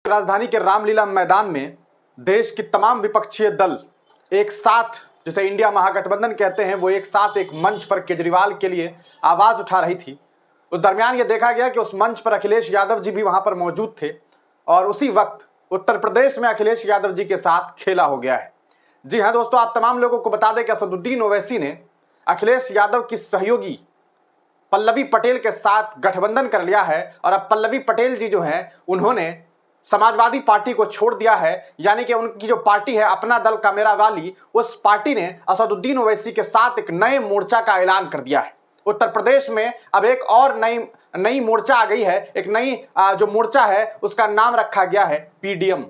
राजधानी के रामलीला मैदान में देश की तमाम विपक्षीय दल एक साथ, जिसे इंडिया महागठबंधन कहते हैं, वो एक साथ एक मंच पर केजरीवाल के लिए आवाज उठा रही थी। उस दरमियान ये देखा गया कि उस मंच पर अखिलेश यादव जी भी वहां पर मौजूद थे और उसी वक्त उत्तर प्रदेश में अखिलेश यादव जी के साथ खेला हो गया है। जी हाँ दोस्तों, आप तमाम लोगों को बता दें कि असदुद्दीन ओवैसी ने अखिलेश यादव की सहयोगी पल्लवी पटेल के साथ गठबंधन कर लिया है और अब पल्लवी पटेल जी जो हैं उन्होंने समाजवादी पार्टी को छोड़ दिया है। यानी कि उनकी जो पार्टी है अपना दल का मेरा वाली, उस पार्टी ने असदुद्दीन ओवैसी के साथ एक नए मोर्चा का ऐलान कर दिया है। उत्तर प्रदेश में अब एक और नई मोर्चा आ गई है। एक नई जो मोर्चा है उसका नाम रखा गया है पीडीएम।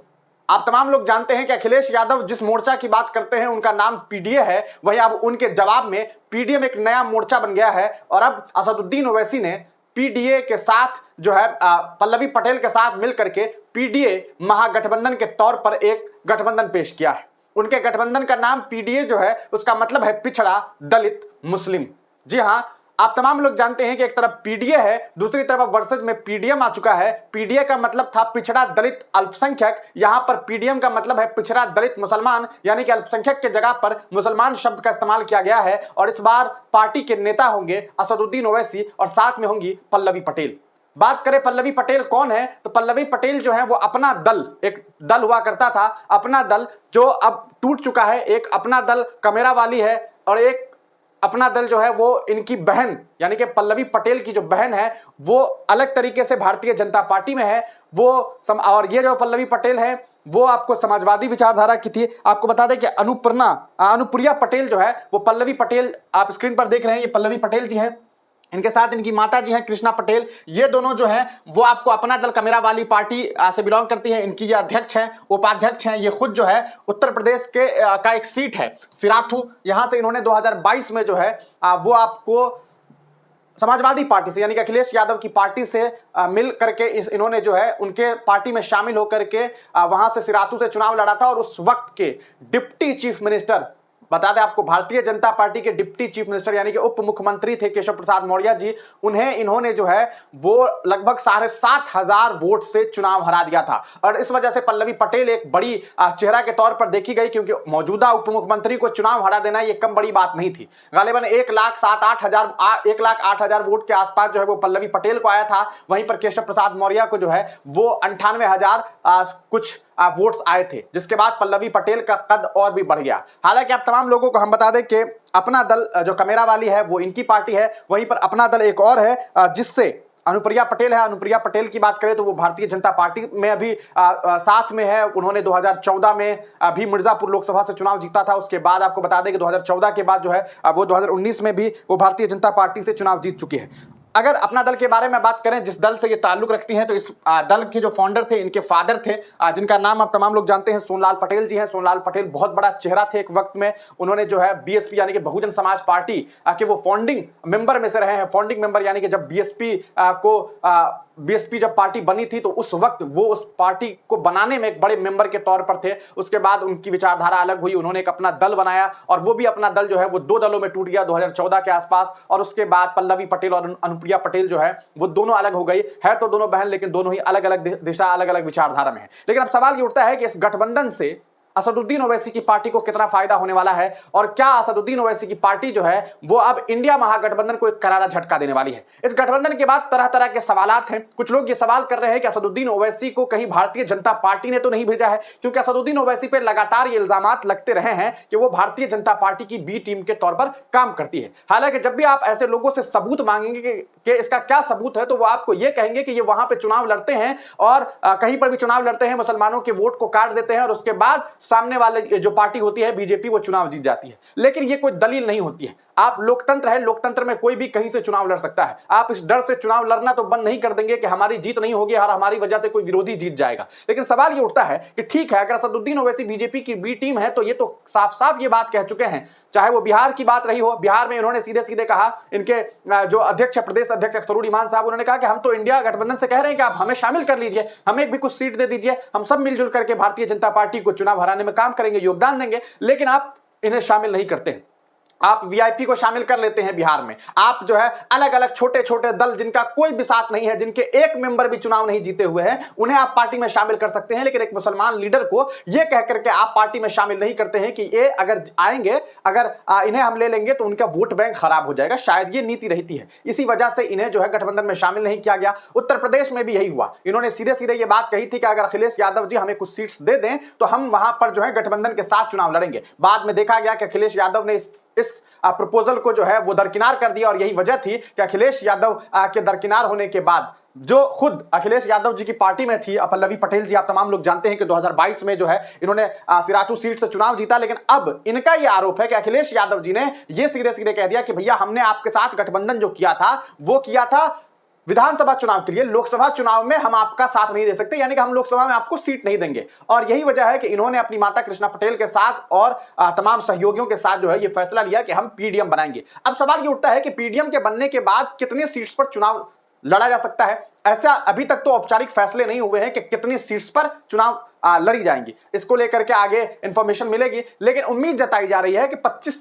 आप तमाम लोग जानते हैं कि अखिलेश यादव जिस मोर्चा की बात करते हैं उनका नाम पीडीए है, वहीं अब उनके जवाब में पीडीएम एक नया मोर्चा बन गया है और अब असदुद्दीन ओवैसी ने पीडीए के साथ जो है पल्लवी पटेल के साथ मिलकर के पीडीए महागठबंधन के तौर पर एक गठबंधन पेश किया है। उनके गठबंधन का नाम पीडीए जो है उसका मतलब है पिछड़ा, दलित, मुस्लिम। जी हां, आप तमाम लोग जानते हैं कि एक तरफ पीडीए है, दूसरी तरफ अब वर्सेज में पीडीएम आ चुका है। पीडीए का मतलब था पिछड़ा, दलित, अल्पसंख्यक। यहां पर पीडीएम का मतलब है पिछड़ा, दलित, मुसलमान, यानी कि अल्पसंख्यक के जगह पर मुसलमान शब्द का इस्तेमाल किया गया है। और इस बार पार्टी के नेता होंगे असदुद्दीन ओवैसी और साथ में होंगी पल्लवी पटेल। बात करें पल्लवी पटेल कौन है, तो पल्लवी पटेल जो है वो अपना दल, एक दल हुआ करता था अपना दल, जो अब टूट चुका है। एक अपना दल कमेरा वाली है और एक अपना दल जो है वो इनकी बहन, यानी कि पल्लवी पटेल की जो बहन है वो अलग तरीके से भारतीय जनता पार्टी में है। और ये जो पल्लवी पटेल है वो आपको समाजवादी विचारधारा की थी। आपको बता दें कि अनुप्रिया पटेल जो है वो पल्लवी पटेल, आप स्क्रीन पर देख रहे हैं, ये पल्लवी पटेल जी हैं। इनके साथ इनकी माता जी हैं कृष्णा पटेल। ये दोनों जो हैं वो आपको अपना दल कमेरा वाली पार्टी से बिलोंग करती है। इनकी ये अध्यक्ष हैं, उपाध्यक्ष हैं। ये खुद जो है उत्तर प्रदेश के का एक सीट है सिराथू, यहां से इन्होंने 2022 में जो है वो आपको समाजवादी पार्टी से, यानी कि अखिलेश यादव की पार्टी से मिल करके इन्होंने जो है उनके पार्टी में शामिल होकर के वहां से सिराथू से चुनाव लड़ा था। और उस वक्त के डिप्टी चीफ मिनिस्टर, बता दें आपको, भारतीय जनता पार्टी के डिप्टी चीफ मिनिस्टर यानी कि उप मुख्यमंत्री थे केशव प्रसाद मौर्य जी। उन्हें इन्होंने जो है वो लगभग 7,500 वोट से चुनाव हरा दिया था। और इस वजह से पल्लवी पटेल एक बड़ी चेहरा के तौर पर देखी गई, क्योंकि मौजूदा उप मुख्यमंत्री को चुनाव हरा देना ये कम बड़ी बात नहीं थी। गालिबन 1,08,000 वोट के आसपास जो है वो पल्लवी पटेल को आया था। वहीं पर केशव प्रसाद मौर्य को जो है वो 98,000 कुछ वोट्स आए थे, जिसके बाद पल्लवी पटेल का कद और भी बढ़ गया। हालांकि आप तमाम लोगों को हम बता दें कि अपना दल जो कमेरा वाली है वो इनकी पार्टी है, वहीं पर अपना दल एक और है जिससे अनुप्रिया पटेल है। अनुप्रिया पटेल की बात करें तो वो भारतीय जनता पार्टी में अभी साथ में है। उन्होंने 2014 में भी मिर्जापुर लोकसभा से चुनाव जीता था। उसके बाद आपको बता दें कि 2014 के बाद जो है वो 2019 में भी वो भारतीय जनता पार्टी से चुनाव जीत चुकी है। अगर अपना दल के बारे में बात करें, जिस दल से ये ताल्लुक रखती हैं, तो इस दल के जो फाउंडर थे, इनके फादर थे, जिनका नाम आप तमाम लोग जानते हैं, सोनलाल पटेल जी हैं। सोनलाल पटेल बहुत बड़ा चेहरा थे एक वक्त में। उन्होंने जो है बीएसपी यानी कि बहुजन समाज पार्टी के वो फाउंडिंग मेंबर में से रहे हैं। फाउंडिंग मेंबर यानी कि जब बीएसपी जब पार्टी बनी थी तो उस वक्त वो उस पार्टी को बनाने में एक बड़े मेंबर के तौर पर थे। उसके बाद उनकी विचारधारा अलग हुई, उन्होंने एक अपना दल बनाया और वो भी अपना दल जो है वो 2 दलों में टूट गया 2014 के आसपास। और उसके बाद पल्लवी पटेल और अनुप्रिया पटेल जो है वो दोनों अलग हो गई है, तो दोनों बहन, लेकिन दोनों ही अलग अलग दिशा, अलग अलग विचारधारा में है। लेकिन अब सवाल ये उठता है कि इस गठबंधन से असदुद्दीन ओवैसी की पार्टी को कितना फायदा होने वाला है और क्या असदुद्दीन ओवैसी की पार्टी जो है वो अब इंडिया महागठबंधन को एक करारा झटका देने वाली है। इस गठबंधन के बाद तरह तरह के सवालात हैं। कुछ लोग ये सवाल कर रहे हैं कि असदुद्दीन ओवैसी को कहीं भारतीय जनता पार्टी ने तो नहीं भेजा है, क्योंकि असदुद्दीन ओवैसी पर लगातार ये इल्जामात लगते रहे हैं कि वो भारतीय जनता पार्टी की बी टीम के तौर पर काम करती है। हालांकि जब भी आप ऐसे लोगों से सबूत मांगेंगे कि इसका क्या सबूत है, तो वो आपको ये कहेंगे कि ये वहां पे चुनाव लड़ते हैं और कहीं पर भी चुनाव लड़ते हैं, मुसलमानों के वोट को काट देते हैं और उसके बाद सामने वाले जो पार्टी होती है बीजेपी, वो चुनाव जीत जाती है। लेकिन ये कोई दलील नहीं होती है। आप लोकतंत्र है, लोकतंत्र में कोई भी कहीं से चुनाव लड़ सकता है। आप इस डर से चुनाव लड़ना तो बंद नहीं कर देंगे कि हमारी जीत नहीं होगी और हमारी वजह से कोई विरोधी जीत जाएगा। लेकिन सवाल ये उठता है कि ठीक है, अगर असदुद्दीन ओवैसी बीजेपी की बी टीम है तो ये तो साफ साफ ये बात कह चुके हैं, चाहे वो बिहार की बात रही हो। बिहार में इन्होंने सीधे सीधे कहा, इनके जो अध्यक्ष, प्रदेश अध्यक्ष अख्तरुल इमान साहब, उन्होंने कहा कि हम तो इंडिया गठबंधन से कह रहे हैं कि आप हमें शामिल कर लीजिए, हमें भी कुछ सीट दे दीजिए, हम सब मिलजुल करके भारतीय जनता पार्टी को चुनाव हराने में काम करेंगे, योगदान देंगे, लेकिन आप इन्हें शामिल नहीं करते हैं। आप वीआईपी को शामिल कर लेते हैं बिहार में, आप जो है अलग अलग छोटे छोटे दल जिनका कोई बिसात नहीं है, जिनके एक मेंबर भी चुनाव नहीं जीते हुए हैं, उन्हें आप पार्टी में शामिल कर सकते हैं। लेकिन एक मुसलमान लीडर को यह कहकर के आप पार्टी में शामिल नहीं करते हैं कि ये अगर आएंगे, अगर इन्हें हम ले लेंगे तो उनका वोट बैंक खराब हो जाएगा। शायद ये नीति रहती है, इसी वजह से इन्हें जो है गठबंधन में शामिल नहीं किया गया। उत्तर प्रदेश में भी यही हुआ, इन्होंने सीधे सीधे ये बात कही थी कि अगर अखिलेश यादव जी हमें कुछ सीट्स दे दें तो हम वहां पर जो है गठबंधन के साथ चुनाव लड़ेंगे। बाद में देखा गया कि अखिलेश यादव ने इस प्रपोजल को जो है वो दरकिनार कर दिया, और यही वजह थी कि अखिलेश यादव के दरकिनार होने के बाद जो खुद अखिलेश यादव जी की पार्टी में थी पल्लवी पटेल जी, आप तमाम लोग जानते हैं कि 2022 में जो है इन्होंने सिराथू सीट से चुनाव जीता। लेकिन अब इनका यह आरोप है कि अखिलेश यादव जी ने यह सीधे सीधे कह दिया कि भैया हमने आपके साथ गठबंधन जो किया था वो किया था विधानसभा चुनाव के लिए, लोकसभा चुनाव में हम आपका साथ नहीं दे सकते, यानी कि हम लोकसभा में आपको सीट नहीं देंगे। और यही वजह है कि इन्होंने अपनी माता कृष्णा पटेल के साथ और तमाम सहयोगियों के साथ जो है ये फैसला लिया कि हम पीडीएम बनाएंगे। अब सवाल ये उठता है कि पीडीएम के बनने के बाद कितने सीट्स पर चुनाव लड़ा जा सकता है। ऐसा अभी तक तो औपचारिक फैसले नहीं हुए हैं कि कितनी सीट्स पर चुनाव लड़ी जाएंगी, इसको लेकर के आगे इंफॉर्मेशन मिलेगी। लेकिन उम्मीद जताई जा रही है कि 25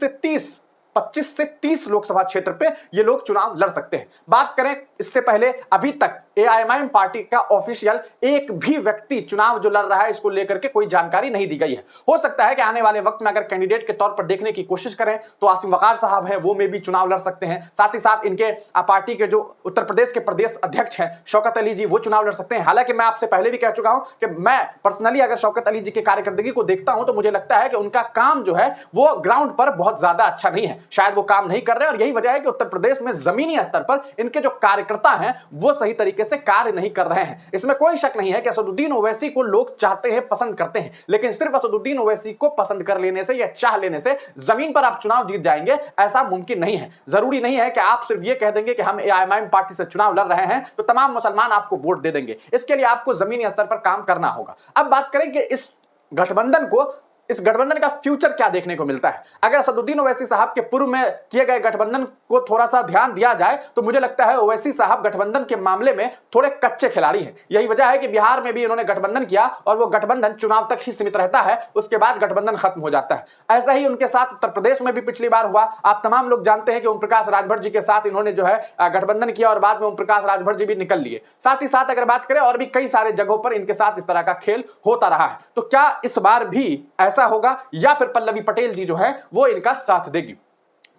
से 30 लोकसभा क्षेत्र पे ये लोग चुनाव लड़ सकते हैं। बात करें इससे पहले, अभी तक एआईएमआईएम पार्टी का ऑफिशियल एक भी व्यक्ति चुनाव जो लड़ रहा है इसको लेकर के कोई जानकारी नहीं दी गई है। हो सकता है कि आने वाले वक्त में अगर कैंडिडेट के तौर पर देखने की कोशिश करें तो आसिम वकार साहब हैं, वो में भी चुनाव लड़ सकते हैं। साथ ही साथ इनके पार्टी के जो उत्तर प्रदेश के प्रदेश अध्यक्ष हैं शौकत अली जी, वो चुनाव लड़ सकते हैं। हालांकि मैं आपसे पहले भी कह चुका हूं कि मैं पर्सनली अगर शौकत अली जी की कार्यकर्दगी को देखता हूं तो मुझे लगता है कि उनका काम जो है वो ग्राउंड पर बहुत ज्यादा अच्छा नहीं है, शायद वो काम नहीं कर रहे हैं। और यही वजह है कि उत्तर प्रदेश में जमीनी स्तर पर इनके जो कार्यकर्ता हैं वो सही तरीके से कार्य नहीं कर रहे हैं। इसमें कोई शक नहीं है कि असदुद्दीन ओवैसी को लोग चाहते हैं, पसंद करते हैं, लेकिन सिर्फ असदुद्दीन ओवैसी को पसंद कर लेने से या चाह लेने से जमीन पर आप चुनाव जीत जाएंगे, ऐसा मुमकिन नहीं है। जरूरी नहीं है कि आप सिर्फ ये कह देंगे कि हम एआईएमआईएम पार्टी से चुनाव लड़ रहे हैं तो तमाम मुसलमान आपको वोट दे देंगे। इसके लिए आपको जमीनी स्तर पर काम करना होगा। अब बात करें कि इस गठबंधन का फ्यूचर क्या देखने को मिलता है। अगर असदुद्दीन ओवैसी साहब के पूर्व में किए गए गठबंधन को थोड़ा सा ध्यान दिया जाए तो मुझे लगता है ओवैसी साहब गठबंधन के मामले में थोड़े कच्चे खिलाड़ी हैं। यही वजह है कि बिहार में भी इन्होंने गठबंधन किया और वो गठबंधन चुनाव तक ही सीमित रहता है, उसके बाद गठबंधन खत्म हो जाता है। ऐसा ही उनके साथ उत्तर प्रदेश में भी पिछली बार हुआ। आप तमाम लोग जानते हैं कि ओम प्रकाश राजभर जी के साथ इन्होंने जो है गठबंधन किया और बाद में ओम प्रकाश राजभर जी भी निकल लिए। साथ ही साथ अगर बात करें और भी कई सारे जगहों पर इनके साथ इस तरह का खेल होता रहा है। तो क्या इस बार भी ऐसा होगा या फिर पल्लवी पटेल जी जो है वो इनका साथ देगी?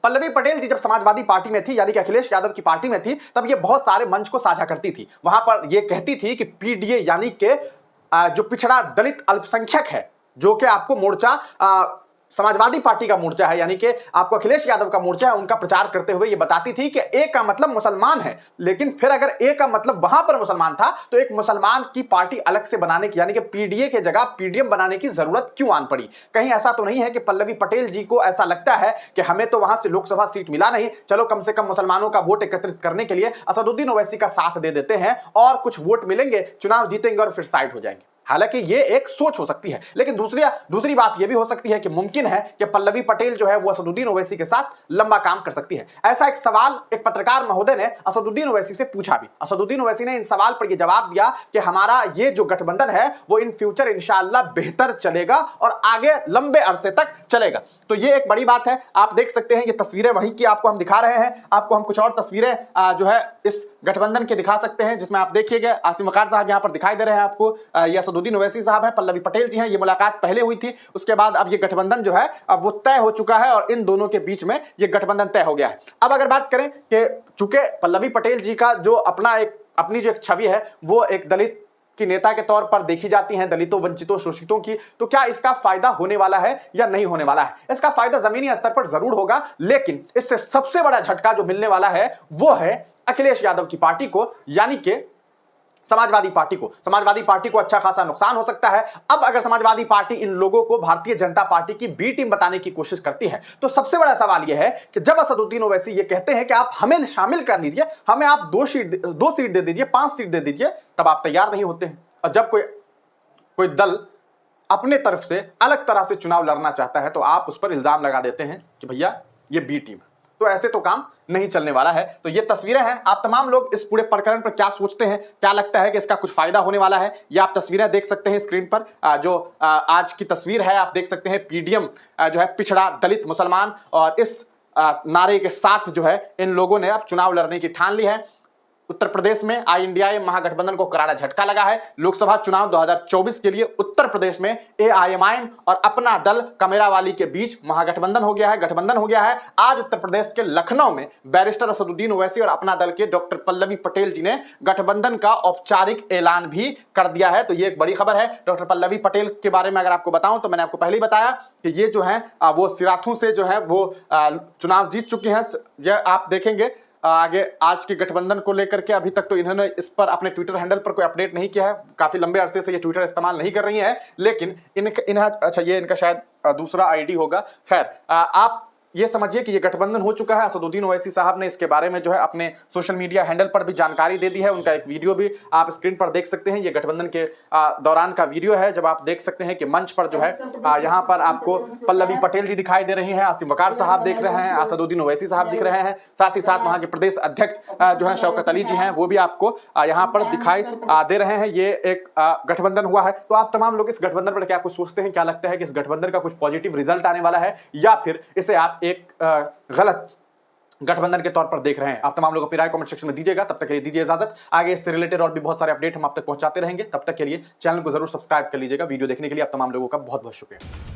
पल्लवी पटेल जी जब समाजवादी पार्टी में थी, यानी कि अखिलेश यादव की पार्टी में थी, तब ये बहुत सारे मंच को साझा करती थी। वहां पर ये कहती थी कि पीडीए यानी कि जो पिछड़ा दलित अल्पसंख्यक है, जो कि आपको मोर्चा समाजवादी पार्टी का मोर्चा है, यानी कि आपको अखिलेश यादव का मोर्चा है, उनका प्रचार करते हुए ये बताती थी कि ए का मतलब मुसलमान है। लेकिन फिर अगर ए का मतलब वहां पर मुसलमान था तो एक मुसलमान की पार्टी अलग से बनाने की, यानी कि पीडीए के जगह पीडीएम बनाने की जरूरत क्यों आन पड़ी? कहीं ऐसा तो नहीं है कि पल्लवी पटेल जी को ऐसा लगता है कि हमें तो वहां से लोकसभा सीट मिला नहीं, चलो कम से कम मुसलमानों का वोट एकत्रित करने के लिए असदुद्दीन ओवैसी का साथ दे देते हैं और कुछ वोट मिलेंगे, चुनाव जीतेंगे और फिर साइड हो जाएंगे। हालांकि ये एक सोच हो सकती है, लेकिन दूसरी बात यह भी हो सकती है कि मुमकिन है कि पल्लवी पटेल जो है वो असदुद्दीन ओवैसी के साथ लंबा काम कर सकती है। ऐसा एक सवाल एक पत्रकार महोदय ने असदुद्दीन ओवैसी से पूछा भी। असदुद्दीन ओवैसी ने इन सवाल पर यह जवाब दिया कि हमारा ये जो गठबंधन है वो इन फ्यूचर इंशाअल्लाह बेहतर चलेगा और आगे लंबे अरसे तक चलेगा। तो ये एक बड़ी बात है। आप देख सकते हैं ये तस्वीरें वहीं की आपको हम दिखा रहे हैं। आपको हम कुछ और तस्वीरें जो है इस गठबंधन के दिखा सकते हैं, जिसमें आप देखिएगा आसिम वकार साहब यहाँ पर दिखाई दे रहे हैं आपको, असदुद्दीन ओवैसी साहब हैं, पल्लवी पटेल जी हैं। ये मुलाकात पहले हुई थी, उसके बाद अब ये गठबंधन जो है अब वो तय हो चुका है और इन दोनों के बीच में ये गठबंधन तय हो गया है। अब अगर बात करें कि चूंकि पल्लवी पटेल जी का जो अपनी जो एक छवि है वो एक दलित की नेता के तौर पर देखी जाती हैं, दलितों, वंचितों, शोषितों की, तो क्या इसका फायदा होने वाला है या नहीं होने वाला है? इसका फायदा जमीनी स्तर पर जरूर होगा, लेकिन इससे सबसे बड़ा झटका जो मिलने वाला है वो है अखिलेश यादव की पार्टी को, यानी कि समाजवादी पार्टी को अच्छा खासा नुकसान हो सकता है। अब अगर समाजवादी पार्टी इन लोगों को भारतीय जनता पार्टी की बी टीम बताने की कोशिश करती है तो सबसे बड़ा सवाल यह है कि जब असदुद्दीन ओवैसी ये कहते हैं कि आप हमें शामिल कर लीजिए, हमें आप 2 सीट दे दीजिए, 5 सीट दे दीजिए, तब आप तैयार नहीं होते हैं। और जब कोई दल अपने तरफ से अलग तरह से चुनाव लड़ना चाहता है तो आप उस पर इल्जाम लगा देते हैं कि भैया ये बी टीम है। तो ऐसे तो काम नहीं चलने वाला है। तो ये तस्वीरें हैं। आप तमाम लोग इस पूरे प्रकरण पर क्या सोचते हैं, क्या लगता है कि इसका कुछ फायदा होने वाला है? ये आप तस्वीरें देख सकते हैं स्क्रीन पर, जो आज की तस्वीर है आप देख सकते हैं। पीडीएम जो है पिछड़ा दलित मुसलमान, और इस नारे के साथ जो है इन लोगों ने अब चुनाव लड़ने की ठान ली है। उत्तर प्रदेश में आईएनडीआई महागठबंधन को करारा झटका लगा है। लोकसभा चुनाव 2024 के लिए उत्तर प्रदेश में एआईएमआईएम और अपना दल कमेरावाली के बीच महागठबंधन हो गया है, गठबंधन हो गया है। आज उत्तर प्रदेश के लखनऊ में बैरिस्टर असदुद्दीन ओवैसी और अपना दल के डॉक्टर पल्लवी पटेल जी ने गठबंधन का औपचारिक ऐलान भी कर दिया है। तो ये एक बड़ी खबर है। डॉक्टर पल्लवी पटेल के बारे में अगर आपको बताऊं तो मैंने आपको पहले ही बताया कि ये जो है वो सिराथू से जो है वो चुनाव जीत चुके हैं। यह आप देखेंगे आगे आज के गठबंधन को लेकर के अभी तक तो इन्होंने इस पर अपने ट्विटर हैंडल पर कोई अपडेट नहीं किया है। काफी लंबे अरसे से ये ट्विटर इस्तेमाल नहीं कर रही है, लेकिन अच्छा ये इनका शायद दूसरा आईडी होगा। खैर आप ये समझिए कि ये गठबंधन हो चुका है। असदुद्दीन ओवैसी साहब ने इसके बारे में जो है अपने सोशल मीडिया हैंडल पर भी जानकारी दे दी है। उनका एक वीडियो भी आप स्क्रीन पर देख सकते हैं। ये गठबंधन के दौरान का वीडियो है, जब आप देख सकते हैं कि मंच पर जो है यहाँ पर आपको पल्लवी पटेल जी दिखाई दे रही हैं, आसिम वकार साहब देख रहे हैं, असदुद्दीन ओवैसी साहब दिख रहे हैं, साथ ही साथ वहाँ के प्रदेश अध्यक्ष जो है शौकत अली जी हैं, वो भी आपको यहाँ पर दिखाई दे रहे हैं। ये एक गठबंधन हुआ है। तो आप तमाम लोग इस गठबंधन पर क्या कुछ सोचते हैं? क्या लगता है कि इस गठबंधन का कुछ पॉजिटिव रिजल्ट आने वाला है, या फिर इसे आप एक गलत गठबंधन के तौर पर देख रहे हैं? आप तमाम लोग अपनी राय कमेंट सेक्शन में दीजिएगा। तब तक के लिए दीजिए इजाजत। आगे इससे रिलेटेड और भी बहुत सारे अपडेट हम आप तक पहुंचाते रहेंगे। तब तक के लिए चैनल को जरूर सब्सक्राइब कर लीजिएगा। वीडियो देखने के लिए आप तमाम लोगों का बहुत बहुत शुक्रिया।